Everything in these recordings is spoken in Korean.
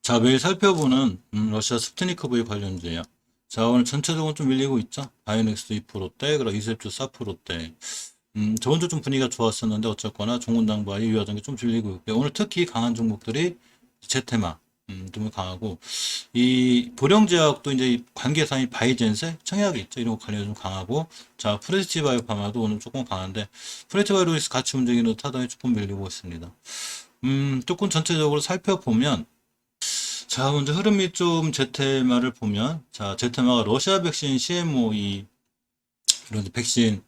자, 매일 살펴보는 러시아 스푸트니크 V 관련주예요. 자, 오늘 전체적으로 좀 밀리고 있죠. 바이오닉스도 2%대, 그리고 이셉트 4%대. 저번 주 좀 분위기가 좋았었는데 어쨌거나 종군당과 유효전기 좀 밀리고 있고요. 오늘 특히 강한 종목들이 제테마, 좀 강하고, 이 보령제약도 이제 관계사인 바이젠세, 청약이 있죠. 이런 거 관련이 좀 강하고, 자, 프레스티바이오파마도 오늘 조금 강한데, 프레스티바이오로이스 같이 움직이는 타당이 조금 밀리고 있습니다. 조금 전체적으로 살펴보면, 자, 먼저 흐름이 좀 제테마를 보면, 자, 제테마가 러시아 백신 CMO 이런 백신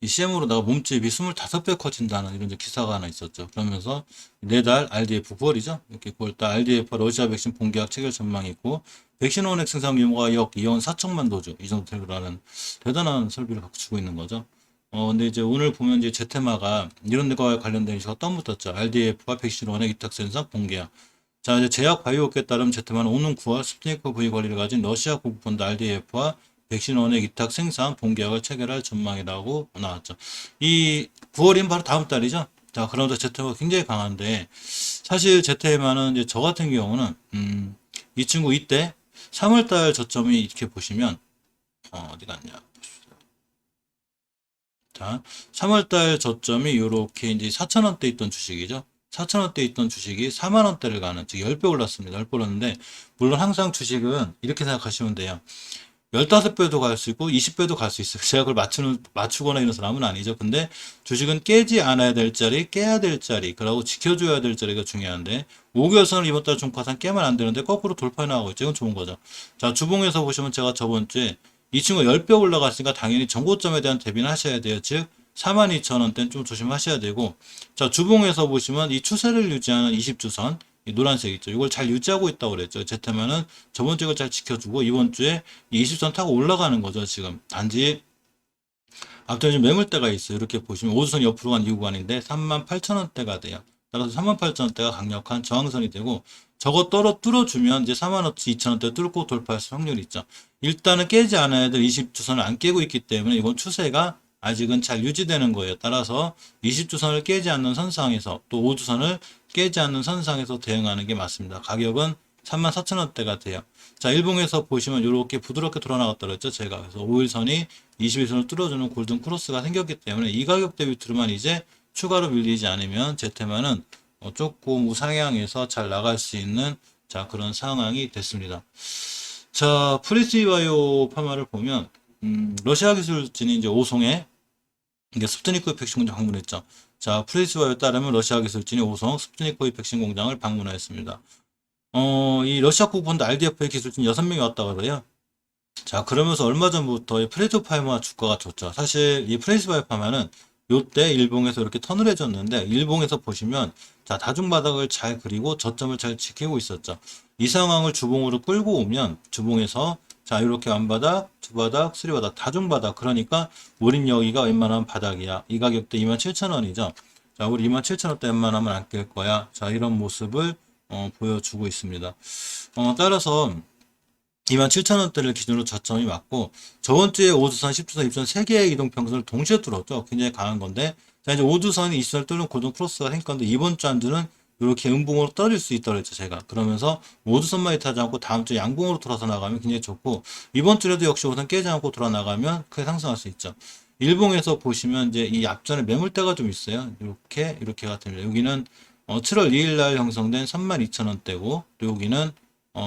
이 CMO로다가 몸집이 25배 커진다는 이런 이제 기사가 하나 있었죠. 그러면서 내달 RDF 9월이죠. 이렇게 9월달 RDF 러시아 백신 본계약 체결 전망이 있고, 백신 원액 생산 규모가 약 2억 4천만 도주 이 정도 될 거라는 대단한 설비를 갖추고 있는 거죠. 근데 이제 오늘 보면 이제 제테마가 이런 데과 관련된 이슈가 떠붙었죠. RDF와 백신 원액 위탁 생산 본계약. 자, 이제 제약 바이오업계에 따르면 제트만은 오는 9월 스푸트니크 V 권리를 가진 러시아 국부펀드 RDF와 백신 원액 위탁 생산 본계약을 체결할 전망이라고 나왔죠. 이 9월이면 바로 다음 달이죠. 자, 그러면서 제트가 굉장히 강한데, 사실 제트만은 이제 저 같은 경우는 이 친구 이때 3월달 저점이 이렇게 보시면 어디 갔냐? 자, 3월달 저점이 이렇게 이제 4,000원대 있던 주식이죠. 4,000원대 있던 주식이 4만원대를 가는, 즉 10배 올랐습니다. 10배 올랐는데, 물론 항상 주식은 이렇게 생각하시면 돼요. 15배도 갈 수 있고 20배도 갈 수 있어요. 제가 그걸 맞추거나 이런 사람은 아니죠. 근데 주식은 깨지 않아야 될 자리, 깨야 될 자리, 그러고 지켜줘야 될 자리가 중요한데, 5개월선을 이번 달 중과상 깨면 안 되는데 거꾸로 돌파 나가고 있죠. 이건 좋은 거죠. 자, 주봉에서 보시면 제가 저번 주에 이 친구가 10배 올라갔으니까 당연히 정고점에 대한 대비는 하셔야 돼요. 즉 42,000원대는 좀 조심하셔야 되고, 자, 주봉에서 보시면 이 추세를 유지하는 20주선, 이 노란색 있죠. 이걸 잘 유지하고 있다고 그랬죠. 제테면은 저번 주에 잘 지켜주고, 이번 주에 이 20선 타고 올라가는 거죠. 지금 단지 앞쪽에 좀 매물대가 있어요. 이렇게 보시면 오수선이 옆으로 간 이 구간인데 38,000원대가 돼요. 따라서 38,000원대가 강력한 저항선이 되고, 저거 뚫어주면 이제 4만원치 2,000원대 뚫고 돌파할 확률이 있죠. 일단은 깨지 않아야 될 20주선을 안 깨고 있기 때문에 이건 추세가 아직은 잘 유지되는 거예요. 따라서 20주선을 깨지 않는 선상에서, 또 5주선을 깨지 않는 선상에서 대응하는 게 맞습니다. 가격은 34,000원대가 돼요. 자, 일봉에서 보시면 이렇게 부드럽게 돌아나갔다 그랬죠. 제가. 그래서 5일선이 21선을 뚫어주는 골든 크로스가 생겼기 때문에 이 가격대 밑으로만 이제 추가로 밀리지 않으면 제테마는 조금 우상향해서 잘 나갈 수 있는, 자, 그런 상황이 됐습니다. 자, 프리스바이오 파마를 보면, 러시아 기술진이 이제 오송에 이게 스푸트니크 백신 공장 방문했죠. 자, 프리스바이오에 따르면 러시아 기술진이 오송 스푸트니크 백신 공장을 방문했습니다. 이 러시아 국본드 RDF의 기술진 6명이 왔다고 그래요. 자, 그러면서 얼마 전부터 이 프레스바이오파 주가가 좋죠. 사실 이 프레스바이오파마는 요때 일봉에서 이렇게 턴을 해줬는데, 일봉에서 보시면, 자, 다중바닥을 잘 그리고 저점을 잘 지키고 있었죠. 이 상황을 주봉으로 끌고 오면 주봉에서, 자, 이렇게 완바닥, 두바닥, 쓰리바닥, 다중바닥, 그러니까 우린 여기가 웬만하면 바닥이야. 이 가격대 27,000원이죠. 자, 우리 27,000원대 웬만하면 안 깰 거야. 자, 이런 모습을 보여주고 있습니다. 따라서 27,000원대를 기준으로 저점이 맞고, 저번 주에 5주선, 10주선, 20주선 3개의 이동평선을 동시에 뚫었죠. 굉장히 강한 건데, 자, 이제 5주선이 20주선을 뚫는 골든 크로스가 생긴 건데, 이번 주 한 주는 이렇게 음봉으로 떨어질 수 있다고 했죠, 제가. 그러면서 5주선만 이타지 않고 다음 주에 양봉으로 돌아서 나가면 굉장히 좋고, 이번 주에도 역시 5선 깨지 않고 돌아 나가면 크게 상승할 수 있죠. 일봉에서 보시면 이제 이 앞전에 매물대가 좀 있어요. 이렇게가 됩니다. 여기는 7월 2일 날 형성된 32,000원대고, 또 여기는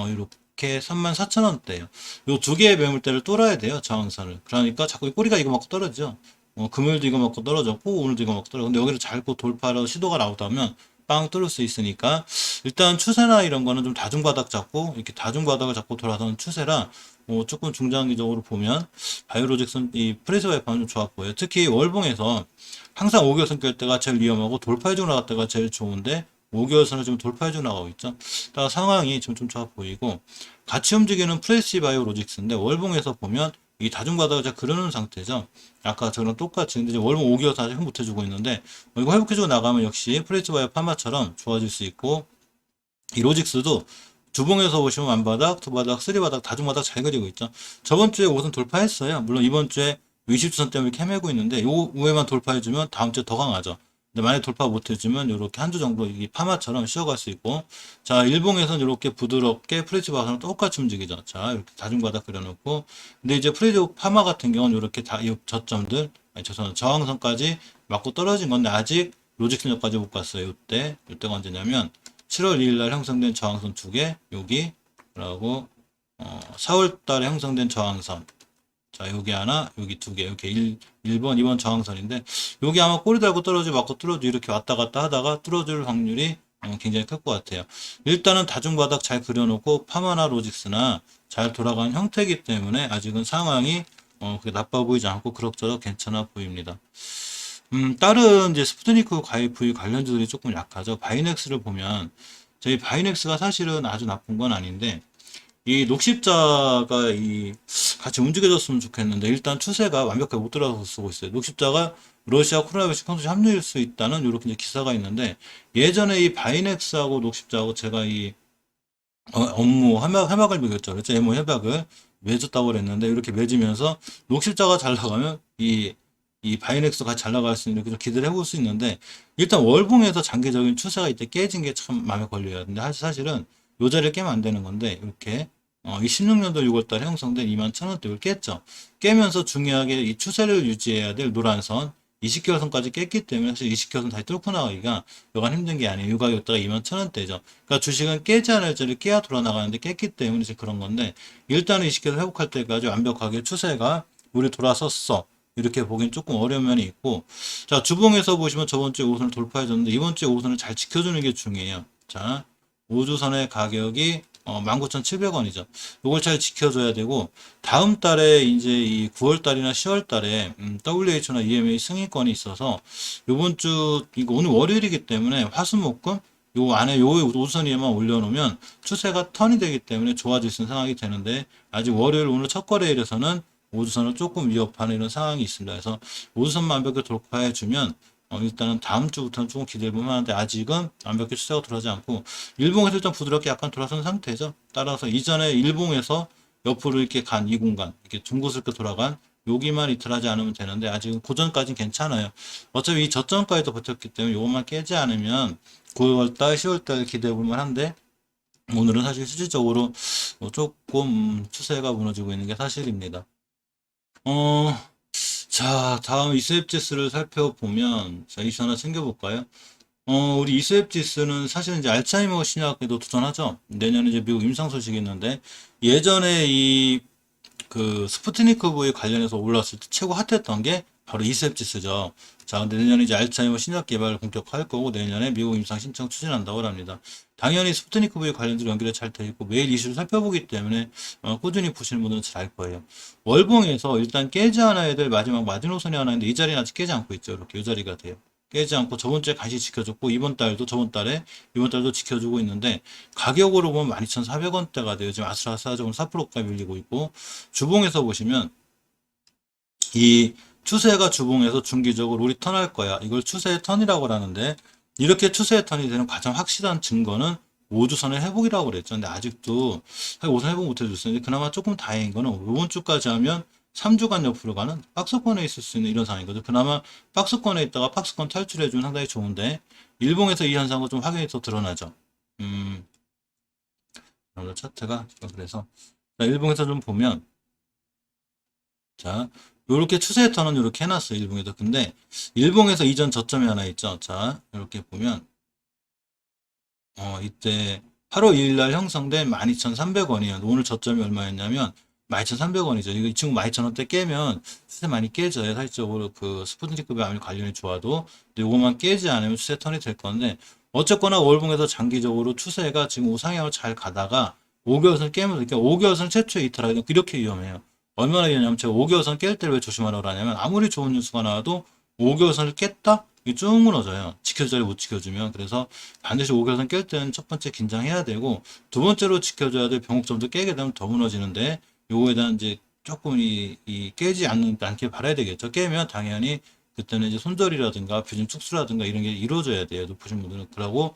이렇게 34,000원대예요. 요 두 개의 매물대를 뚫어야 돼요, 저항선을. 그러니까 자꾸 꼬리가 이거 맞고 떨어지죠. 금요일도 이거 맞고 떨어졌고, 오늘도 이거 맞고 떨어져. 근데 여기를 잘 돌파하러 시도가 나오다면 빵 뚫을 수 있으니까, 일단 추세나 이런 거는 좀 다중바닥 잡고, 이렇게 다중바닥을 잡고 돌아서는 추세라, 조금 중장기적으로 보면 바이오로직슨 이 프레스바이오파는 좀 좋아 보여요. 특히 월봉에서 항상 5개월선 깰 때가 제일 위험하고 돌파해주고 나갈 때가 제일 좋은데, 5개월선을 좀 돌파해주고 나가고 있죠. 따라 상황이 지금 좀 좋아 보이고, 같이 움직이는 프레시바이오 로직스인데, 월봉에서 보면 이 다중바닥을 잘 그려놓은 상태죠. 아까 저랑 똑같이. 근데 이제 월봉 5개월선 아직 못해주고 있는데, 이거 회복해주고 나가면 역시 프레시바이오 파마처럼 좋아질 수 있고, 이 로직스도 주봉에서 보시면 완바닥, 두바닥, 쓰리바닥, 다중바닥 잘 그리고 있죠. 저번 주에 5선 돌파했어요. 물론 이번 주에 20주선 때문에 이렇게 헤매고 있는데, 요 우에만 돌파해주면 다음 주에 더 강하죠. 근데 만약 돌파 못해주면 이렇게 한 주 정도 이 파마처럼 쉬어갈 수 있고, 자, 일봉에서는 이렇게 부드럽게 프레즈 바닥랑 똑같이 움직이죠. 자, 이렇게 다중바닥 그려놓고, 근데 이제 프레즈 파마 같은 경우는 이렇게 다 이 저점들, 아니, 죄송합니다. 저항선까지 맞고 떨어진 건데 아직 로직선까지 못 갔어요. 이때가 언제냐면 7월 2일 날 형성된 저항선 두 개, 여기, 그리고 4월 달에 형성된 저항선. 자, 여기 하나, 여기 두 개, 이렇게 1번, 2번 저항선인데, 여기 아마 꼬리 달고 떨어지고 맞고 뚫어지고 이렇게 왔다 갔다 하다가 뚫어질 확률이 굉장히 클 것 같아요. 일단은 다중바닥 잘 그려놓고 파마나 로직스나 잘 돌아가는 형태이기 때문에 아직은 상황이 그렇게 나빠 보이지 않고 그럭저럭 괜찮아 보입니다. 다른 이제 스푸트니크 가입 부위 관련주들이 조금 약하죠. 바이넥스를 보면 저희 바이넥스가 사실은 아주 나쁜 건 아닌데 이 녹십자가 이 같이 움직여줬으면 좋겠는데 일단 추세가 완벽하게 못 들어서 쓰고 있어요. 녹십자가 러시아 코로나 백신 컨소시 합류일 수 있다는 이렇게 이제 기사가 있는데 예전에 이 바이넥스하고 녹십자하고 제가 이 업무 협약을 맺었죠. 그렇죠. 업무 협약을 맺었다고 그랬는데 이렇게 맺으면서 녹십자가 잘 나가면 이 바이넥스 같이 잘 나갈 수 있는 이렇게 좀 기대를 해볼 수 있는데 일단 월봉에서 장기적인 추세가 이때 깨진 게 참 마음에 걸려요. 근데 사실은 요 자리를 깨면 안 되는 건데 이렇게 이 16년도 6월달에 형성된 21,000원대를 깼죠. 깨면서 중요하게 이 추세를 유지해야 될 노란선 20개월 선까지 깼기 때문에 사실 20개월 선 다시 뚫고 나가기가 여간 힘든 게 아니에요. 유가였다가 21,000원대죠. 그러니까 주식은 깨지 않을 자리를 깨야 돌아 나가는데 깼기 때문에 이제 그런 건데 일단은 20개월 회복할 때까지 완벽하게 추세가 우리 돌아섰어. 이렇게 보기엔 조금 어려운 면이 있고 자 주봉에서 보시면 저번 주에 5선을 돌파해줬는데 이번 주에 5선을 잘 지켜주는 게 중요해요. 자 5주선의 가격이 19,700원이죠. 이걸 잘 지켜줘야 되고 다음 달에 이제 이 9월 달이나 10월 달에 WH나 EMA 승인권이 있어서 이번 주 이거 오늘 월요일이기 때문에 화수목금 요 안에 요 오선 위에만 올려놓으면 추세가 턴이 되기 때문에 좋아질 수 있는 상황이 되는데 아직 월요일 오늘 첫 거래일에서는 5주선을 조금 위협하는 이런 상황이 있습니다. 그래서 5주선만 완벽히 돌파해주면 일단은 다음 주부터는 조금 기대해볼 만한데 아직은 완벽히 추세가 돌아가지 않고 일봉에서 일단 부드럽게 약간 돌아선 상태죠. 따라서 이전에 일봉에서 옆으로 이렇게 간 이 공간 이렇게 둥그스럽게 돌아간 여기만 이틀하지 않으면 되는데 아직은 고전까지는 괜찮아요. 어차피 이 저점까지도 버텼기 때문에 이것만 깨지 않으면 9월달 10월달 기대해볼 만한데 오늘은 사실 실질적으로 조금 추세가 무너지고 있는 게 사실입니다. 어, 자, 다음 이스웹지스를 살펴보면, 자, 이슈 하나 챙겨볼까요? 우리 이스웹지스는 사실은 이제 알츠하이머 신약에도 도전하죠. 내년에 이제 미국 임상 소식이 있는데, 예전에 스푸트니크 V 관련해서 올라왔을 때 최고 핫했던 게 바로 이스웹지스죠. 자, 근데 내년에 이제 알츠하이머 신약 개발을 본격화할 거고, 내년에 미국 임상 신청 추진한다고 합니다. 당연히 스푸트니크 V 관련주로 연결이 잘 돼 있고, 매일 이슈를 살펴보기 때문에, 꾸준히 보시는 분들은 잘 알 거예요. 월봉에서 일단 깨지 않아야 될 마지막 마지노선이 하나 있는데, 이 자리는 아직 깨지 않고 있죠. 이렇게 이 자리가 돼요. 깨지 않고 저번 주에 다시 지켜줬고, 이번 달도 지켜주고 있는데, 가격으로 보면 12,400원대가 돼요. 지금 아슬아슬하죠. 4%가 밀리고 있고, 주봉에서 보시면, 이 추세가 주봉에서 중기적으로 우리 턴할 거야. 이걸 추세의 턴이라고 하는데 이렇게 추세의 턴이 되는 가장 확실한 증거는 5주선의 회복이라고 그랬죠. 근데 아직도 5선 회복 못 해줬어요. 그나마 조금 다행인 거는 이번 주까지 하면 3주간 옆으로 가는 박스권에 있을 수 있는 이런 상황이거든요. 그나마 박스권에 있다가 박스권 탈출해주면 상당히 좋은데 일봉에서 이 현상은 좀 확연히 더 드러나죠. 차트가 그래서 일봉에서 좀 보면 자 요렇게 추세 턴은 이렇게 해놨어요. 일봉에서. 근데 일봉에서 이전 저점이 하나 있죠. 자 이렇게 보면 이때 8월 2일 날 형성된 12,300원이에요. 오늘 저점이 얼마였냐면 12,300원이죠. 이거 이 친구 12,000원대 깨면 추세 많이 깨져요. 사실적으로 그 스푸트니크 암일 관련이 좋아도 근데 이것만 깨지 않으면 추세 턴이 될 건데 어쨌거나 월봉에서 장기적으로 추세가 지금 우상향을 잘 가다가 5개월선 깨면서 그러니까 5개월선 최초의 이탈하기 이렇게 위험해요. 얼마나 위험하냐면 제가 5개월선 깰 때를 왜 조심하라고 하냐면 아무리 좋은 뉴스가 나와도 5개월선을 깼다? 이게 쭉 무너져요. 지켜줘야 못 지켜주면. 그래서 반드시 5개월선 깰 때는 첫 번째 긴장해야 되고 두 번째로 지켜줘야 될 병목점도 깨게 되면 더 무너지는데 요거에 대한 이제 조금 이 깨지 않게 바라야 되겠죠. 깨면 당연히 그때는 이제 손절이라든가 표준 축수라든가 이런 게 이루어져야 돼요. 높으신 분들은. 그러고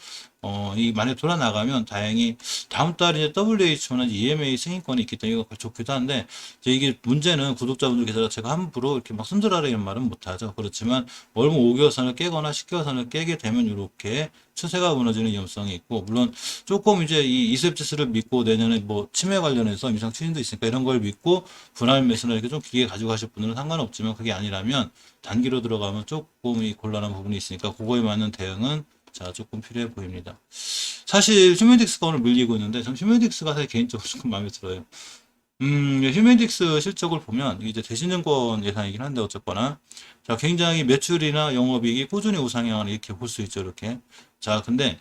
이 만약에 돌아 나가면 다행히 다음 달에 이제 WHO나 EMA 승인권이 있기 때문에 이거 좋기도 한데 이제 이게 문제는 구독자분들 계셔서 제가 함부로 이렇게 막 손절하라는 말은 못하죠. 그렇지만 월봉 5개월선을 깨거나 10개월선을 깨게 되면 이렇게 추세가 무너지는 위험성이 있고 물론 조금 이제 이 이셉지수를 믿고 내년에 뭐 치매 관련해서 임상 추진도 있으니까 이런 걸 믿고 분할 매수나 이렇게 좀 길게 가지고 가실 분들은 상관없지만 그게 아니라면 단기로 들어가면 조금 이 곤란한 부분이 있으니까 그거에 맞는 대응은 자, 조금 필요해 보입니다. 사실 휴메딕스가 오늘 밀리고 있는데 전 휴메딕스가 사실 개인적으로 조금 마음에 들어요. 휴메딕스 실적을 보면 이제 대신증권 예상이긴 한데 어쨌거나 자, 굉장히 매출이나 영업이익이 꾸준히 우상향을 이렇게 볼 수 있죠, 이렇게. 자, 근데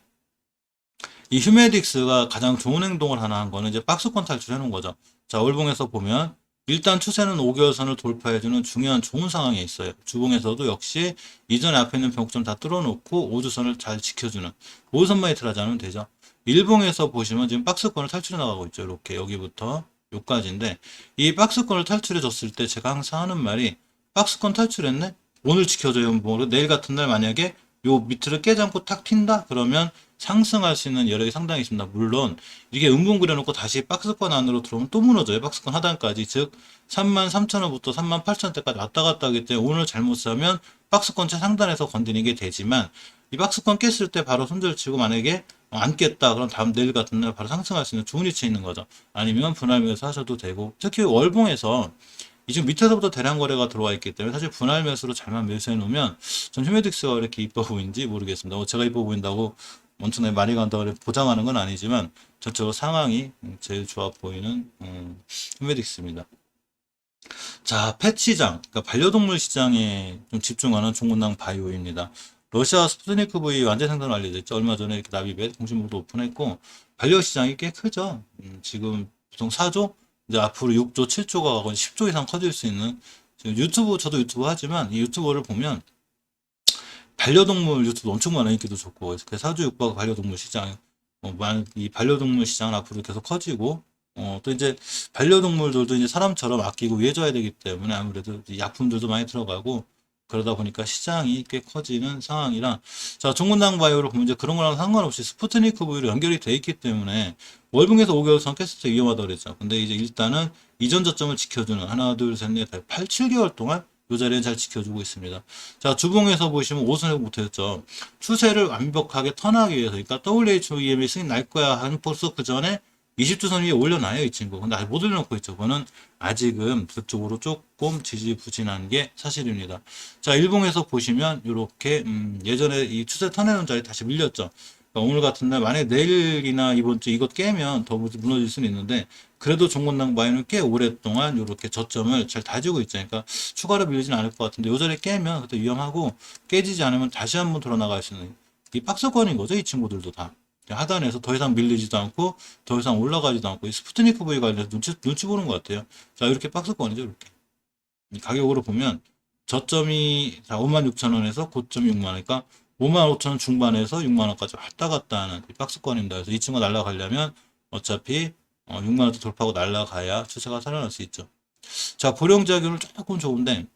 이 휴메딕스가 가장 좋은 행동을 하나 한 거는 이제 박스권 탈출해 놓은 거죠. 자, 월봉에서 보면 일단 추세는 5개월선을 돌파해주는 중요한 좋은 상황에 있어요. 주봉에서도 역시 이전에 앞에 있는 변곡점 다 뚫어놓고 5주선을 잘 지켜주는 5선만 히트하지 않으면 되죠. 일봉에서 보시면 지금 박스권을 탈출해 나가고 있죠. 이렇게 여기부터 여기까지인데 이 박스권을 탈출해 줬을 때 제가 항상 하는 말이 박스권 탈출했네? 오늘 지켜줘요. 뭐 내일 같은 날 만약에 요 밑을 깨지 않고 탁 튄다? 그러면 상승할 수 있는 여력이 상당히 있습니다. 물론 이게 음봉 그려놓고 다시 박스권 안으로 들어오면 또 무너져요. 박스권 하단까지 즉 33,000원부터 38,000원대까지 왔다 갔다 하기 때문에 오늘 잘못 사면 박스권 최 상단에서 건드리게 되지만 이 박스권 깼을 때 바로 손절치고 만약에 안 깼다 그럼 다음 내일 같은 날 바로 상승할 수 있는 좋은 위치에 있는 거죠. 아니면 분할매수 하셔도 되고 특히 월봉에서 이 지금 밑에서부터 대량 거래가 들어와 있기 때문에 사실 분할 매수로 잘만 매수해 놓으면 전 휴메딕스가 왜 이렇게 이뻐 보이는지 모르겠습니다. 제가 이뻐 보인다고 엄청나게 많이 간다고 보장하는 건 아니지만 전적으로 상황이 제일 좋아 보이는 휴메딕스입니다. 자, 펫 시장, 그러니까 반려동물 시장에 좀 집중하는 종군당 바이오입니다. 러시아 스푸트니크 V 완전 생산 완료됐죠. 얼마 전에 이렇게 나비벳 공식목도 오픈했고 반려 시장이 꽤 크죠. 지금 보통 4조, 이제 앞으로 6조, 7조가 가고 10조 이상 커질 수 있는 지금 유튜브 저도 유튜브 하지만 이 유튜버를 보면 반려동물 유튜브 엄청 많아 인기도 좋고 그 사주 육박 반려동물 시장 이 반려동물 시장은 앞으로 계속 커지고 또 이제 반려동물들도 이제 사람처럼 아끼고 위해줘야 되기 때문에 아무래도 약품들도 많이 들어가고 그러다 보니까 시장이 꽤 커지는 상황이라 자 종군당 바이오를 보면 이제 그런 거랑 상관없이 스푸트니크 V로 연결이 돼 있기 때문에 월봉에서 5개월 선 깼을 때 위험하다고 그랬죠. 근데 이제 일단은 이전 저점을 지켜주는 하나 둘셋넷 8, 7개월 동안 이 자리는 잘 지켜주고 있습니다. 자, 주봉에서 보시면 5선 회복 못했죠. 추세를 완벽하게 턴하기 위해서, 그러니까 WHO EMA 승인 날 거야 한 벌써 그 전에 20주선 위에 올려놔요, 이 친구. 근데 아직 못 올려놓고 있죠. 그거는 아직은 그쪽으로 조금 지지부진한 게 사실입니다. 자, 일봉에서 보시면 이렇게 예전에 이 추세 턴해놓은 자리 다시 밀렸죠. 그러니까 오늘 같은 날 만약에 내일이나 이번 주 이것 깨면 더 무너질 수는 있는데 그래도 종건당 바이는 꽤 오랫동안 이렇게 저점을 잘 다지고 있죠. 그러니까 추가로 밀리진 않을 것 같은데 요 자리에 깨면 그때 위험하고 깨지지 않으면 다시 한번 돌아 나갈 수 있는 이 박스권인 거죠. 이 친구들도 다. 하단에서 더 이상 밀리지도 않고 더 이상 올라가지도 않고 이 스푸트니크 V 관련해서 눈치 보는 것 같아요. 자, 이렇게 박스권이죠. 이렇게. 이 가격으로 보면 저점이 56,000원에서 고점이 6만 원. 그러니까 55,000원 중반에서 6만 원까지 왔다 갔다 하는 이 박스권입니다. 그래서 이 친구가 날아가려면 어차피 6만 원대 돌파하고 날아가야 추세가 살아날 수 있죠. 자, 보령자균은 조금 좋은데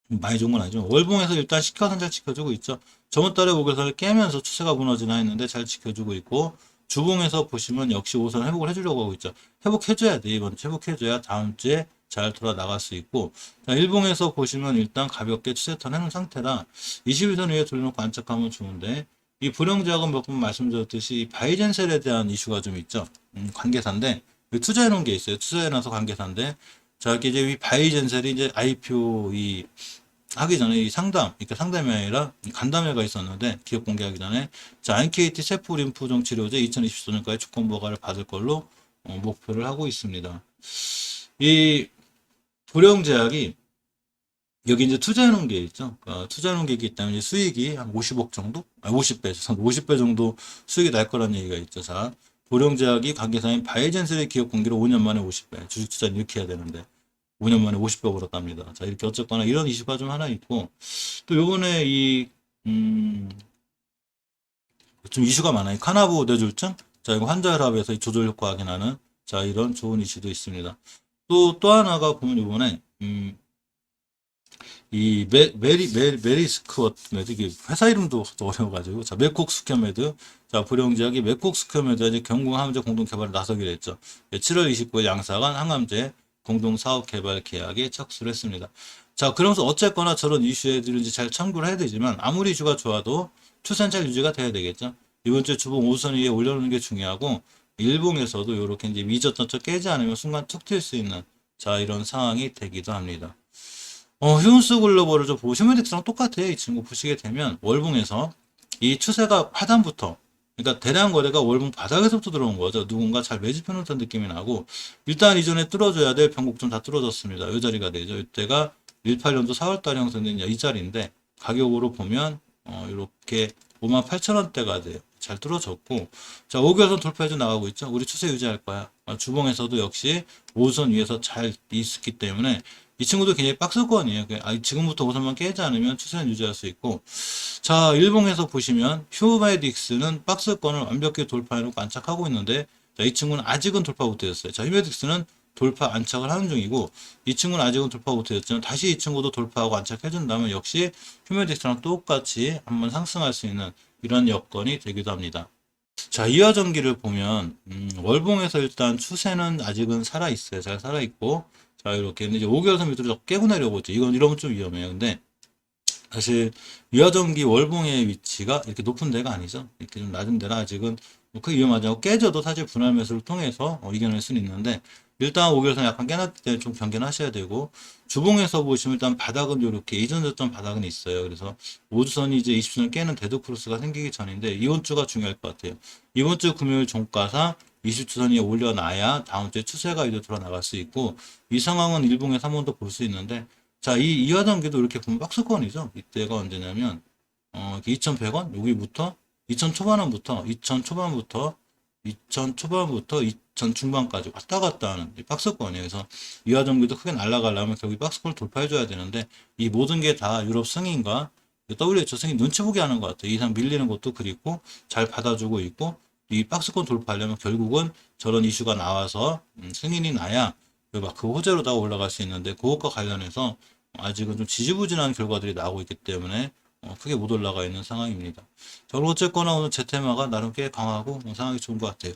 많이 좋은 건 아니지만 월봉에서 일단 시가선 잘 지켜주고 있죠. 저번 달에 5개선을 깨면서 추세가 무너지나 했는데 잘 지켜주고 있고 주봉에서 보시면 역시 5선 회복을 해주려고 하고 있죠. 회복해줘야 돼. 이번 주 회복해줘야 다음 주에 잘 돌아 나갈 수 있고 자, 일봉에서 보시면 일단 가볍게 추세턴 해놓은 상태라 21선 위에 돌려놓고 안착하면 좋은데 이 불용자금 몇 번 말씀드렸듯이 바이젠셀에 대한 이슈가 좀 있죠. 관계사인데 투자해 놓은 게 있어요. 투자해 놔서 관계사인데 자 이렇게 이제 이 바이젠셀이 이제 IPO 이 하기 전에 이 상담, 그러니까 상담이 아니라 간담회가 있었는데 기업 공개하기 전에 자 NKT 세포 림프종 치료제 2024년까지 주권 보가를 받을 걸로 목표를 하고 있습니다. 이 불용제약이 여기 이제 투자해 놓은 게 있죠. 투자해 놓은 게 있기 때문에 수익이 한 50억 정도? 50배, 50배 정도 수익이 날 거라는 얘기가 있죠. 자, 보령제약이 관계사인 바이젠셀의 기업 공개로 5년 만에 50배. 주식 투자는 이렇게 해야 되는데 5년 만에 50배 벌었답니다. 자, 이렇게 어쨌거나 이런 이슈가 좀 하나 있고 또 요번에 좀 이슈가 많아요. 카나보 뇌졸중? 자, 이거 환자혈압에서 이 조절 효과 확인하는 자, 이런 좋은 이슈도 있습니다. 또 하나가 보면 요번에 이 메리 스퀘어메드, 이게 회사 이름도 어려워가지고, 자, 맥콕 스퀘어메드, 자, 불용지역이 맥콕 스퀘어메드가 이제 경공 항암제 공동 개발에 나서기로 했죠. 7월 29일 양사간 항암제 공동 사업 개발 계약에 착수를 했습니다. 자, 그러면서 어쨌거나 저런 이슈에들을 이제 잘 참고를 해야 되지만, 아무리 이슈가 좋아도 추세는 잘 유지가 돼야 되겠죠. 이번 주에 주봉 5선 위에 올려놓는 게 중요하고, 일봉에서도 이렇게 이제 미저점처 깨지 않으면 순간 툭 튈 수 있는, 자, 이런 상황이 되기도 합니다. 휴운스 글로벌을 좀 보시면 덱스랑 똑같아요. 이 친구 보시게 되면 월봉에서 이 추세가 하단부터, 그러니까 대량 거래가 월봉 바닥에서부터 들어온 거죠. 누군가 잘 매집해 놓던 느낌이 나고, 일단 이전에 뚫어줘야 될 변곡점 다 뚫어졌습니다. 이 자리가 되죠. 이때가 18년도 4월달에 형성된 이 자리인데, 가격으로 보면 이렇게 58,000원대가 돼요. 잘 뚫어졌고, 자, 5개월선 돌파해서 나가고 있죠. 우리 추세 유지할 거야. 주봉에서도 역시 5선 위에서 잘 있었기 때문에 이 친구도 굉장히 박스권이에요. 지금부터 5선만 깨지 않으면 추세는 유지할 수 있고, 자, 일봉에서 보시면 휴메딕스는 박스권을 완벽히 돌파해놓고 안착하고 있는데, 자, 이 친구는 아직은 돌파 못했어요. 자, 휴메딕스는 돌파 안착을 하는 중이고, 이 친구는 아직은 돌파 못했지만 다시 이 친구도 돌파하고 안착해준다면 역시 휴메딕스랑 똑같이 한번 상승할 수 있는 이런 여건이 되기도 합니다. 자, 이하전기를 보면 월봉에서 일단 추세는 아직은 살아있어요. 잘 살아있고, 자, 이렇게 이제 5개월선 밑으로 깨고 내려오고 있죠. 이러면 좀 위험해요. 근데 사실 이하전기 월봉의 위치가 이렇게 높은 데가 아니죠. 이렇게 좀 낮은 데라 아직은 그 위험하죠. 깨져도 사실 분할 매수를 통해서 이겨낼 수는 있는데, 일단 5개월선 약간 깨놨을 때 좀 경계하셔야 되고, 주봉에서 보시면 일단 바닥은 이렇게 이전 저점 바닥은 있어요. 그래서 5주선이 이제 20주선 깨는 데드 크로스가 생기기 전인데, 이번 주가 중요할 것 같아요. 이번 주 금요일 종가상 20주선 위에 올려놔야 다음 주에 추세가 이제 돌아나갈 수 있고, 이 상황은 일봉에서 한 번 더 볼 수 있는데, 자, 이 이하단계도 이렇게 보면 박스권이죠. 이때가 언제냐면, 2,100원? 여기부터, 2,000 초반부터, 2,000 초반부터, 2,000 초반부터 2,000 중반까지 왔다 갔다 하는 이 박스권이에요. 그래서 이하전기도 크게 날아가려면 결국 이 박스권을 돌파해줘야 되는데, 이 모든 게 다 유럽 승인과 WHO 승인 눈치 보게 하는 것 같아요. 이 이상 밀리는 것도 그립고, 잘 받아주고 있고, 이 박스권 돌파하려면 결국은 저런 이슈가 나와서 승인이 나야 그 호재로다가 올라갈 수 있는데, 그것과 관련해서 아직은 좀 지지부진한 결과들이 나오고 있기 때문에 크게 못 올라가 있는 상황입니다. 저는 어쨌거나 오늘 제 테마가 나름 꽤 강하고 상황이 좋은 것 같아요.